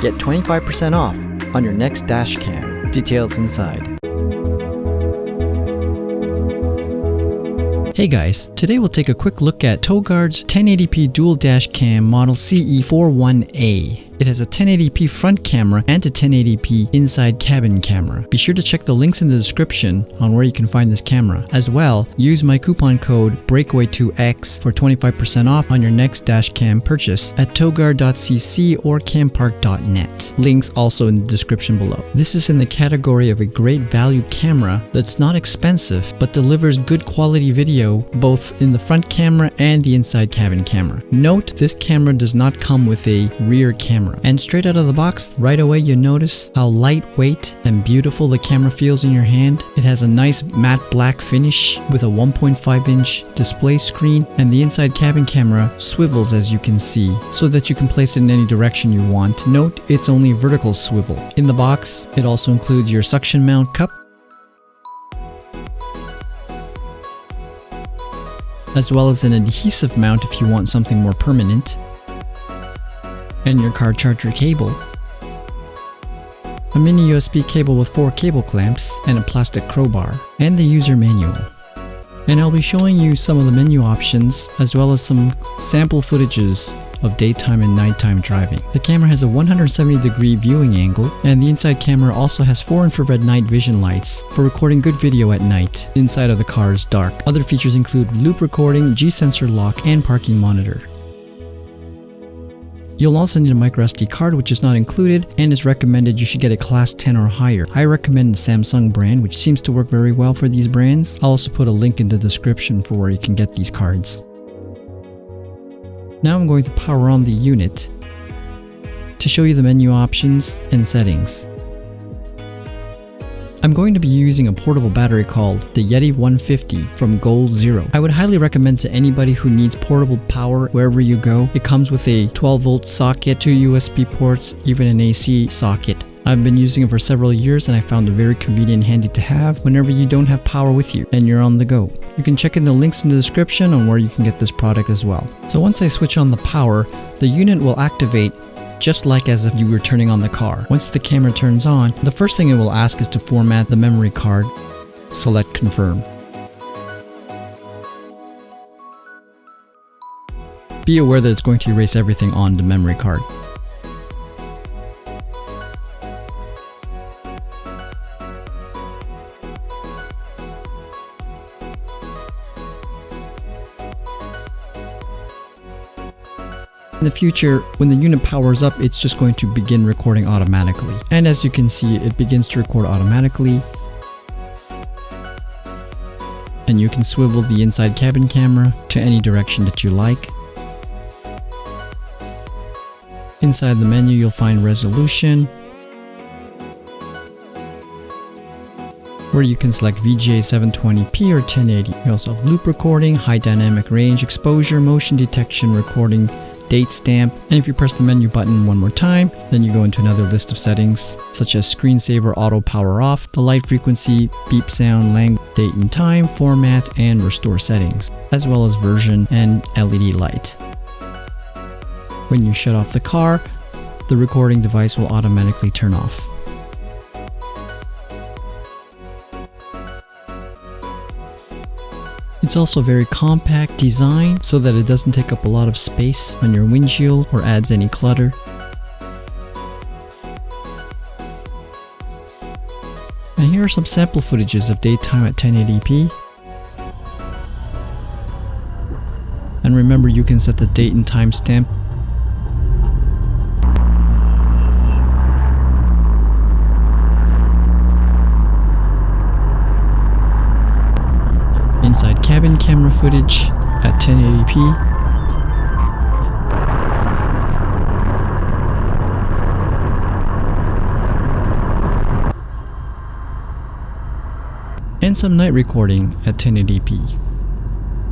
Get 25% off on your next dash cam. Details inside. Hey guys, today we'll take a quick look at Toguard's 1080p dual dash cam model CE41A. It has a 1080p front camera and a 1080p inside cabin camera. Be sure to check the links in the description on where you can find this camera. As well, use my coupon code BREAKAWAY2X for 25% off on your next dashcam purchase at Toguard.cc or campark.net. Links also in the description below. This is in the category of a great value camera that's not expensive but delivers good quality video both in the front camera and the inside cabin camera. Note, this camera does not come with a rear camera. And straight out of the box, right away you notice how lightweight and beautiful the camera feels in your hand. It has a nice matte black finish with a 1.5-inch display screen, and the inside cabin camera swivels, as you can see, so that you can place it in any direction you want. Note, it's only a vertical swivel. In the box, it also includes your suction mount cup, as well as an adhesive mount if you want something more permanent, and your car charger cable, a mini USB cable with 4 cable clamps and a plastic crowbar, and the user manual. And I'll be showing you some of the menu options as well as some sample footages of daytime and nighttime driving. The camera has a 170-degree viewing angle, and the inside camera also has 4 infrared night vision lights for recording good video at night. Inside of the car is dark. Other features include loop recording, G-sensor lock, and parking monitor. You'll also need a microSD card, which is not included and is recommended you should get a class 10 or higher. I recommend the Samsung brand, which seems to work very well for these brands. I'll also put a link in the description for where you can get these cards. Now I'm going to power on the unit to show you the menu options and settings. I'm going to be using a portable battery called the Yeti 150 from Gold Zero. I would highly recommend to anybody who needs portable power wherever you go. It comes with a 12-volt socket, 2 USB ports, even an AC socket. I've been using it for several years and I found it very convenient and handy to have whenever you don't have power with you and you're on the go. You can check in the links in the description on where you can get this product as well. So once I switch on the power, the unit will activate just like as if you were turning on the car. Once the camera turns on, the first thing it will ask is to format the memory card. Select confirm. Be aware that it's going to erase everything on the memory card. In the future, when the unit powers up, it's just going to begin recording automatically. And as you can see, it begins to record automatically. And you can swivel the inside cabin camera to any direction that you like. Inside the menu, you'll find resolution, where you can select VGA 720p or 1080. You also have loop recording, high dynamic range, exposure, motion detection, recording, date stamp, and if you press the menu button one more time, then you go into another list of settings such as screensaver, auto power off, the light frequency, beep sound, language, date and time, format, and restore settings, as well as version and LED light. When you shut off the car, the recording device will automatically turn off. It's also very compact design so that it doesn't take up a lot of space on your windshield or adds any clutter. And here are some sample footages of daytime at 1080p. And remember, you can set the date and time stamp. Inside cabin camera footage at 1080p. And some night recording at 1080p.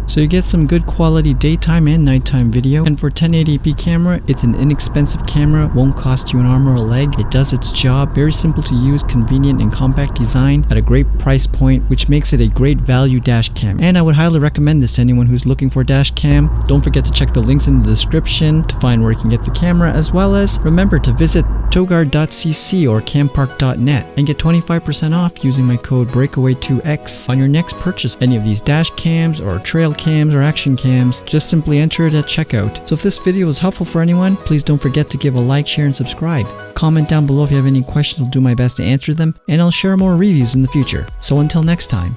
So you get some good quality daytime and nighttime video. And for 1080p camera, it's an inexpensive camera, won't cost you an arm or a leg. It does its job, very simple to use, convenient and compact design at a great price point, which makes it a great value dash cam. And I would highly recommend this to anyone who's looking for a dash cam. Don't forget to check the links in the description to find where you can get the camera, as well as remember to visit Toguard.cc or campark.net and get 25% off using my code BREAKAWAY2X on your next purchase. Any of these dash cams or trail cams or action cams, just simply enter it at checkout. So if this video was helpful for anyone, please don't forget to give a like, share, and subscribe. Comment down below if you have any questions. I'll do my best to answer them, and I'll share more reviews in the future. So until next time.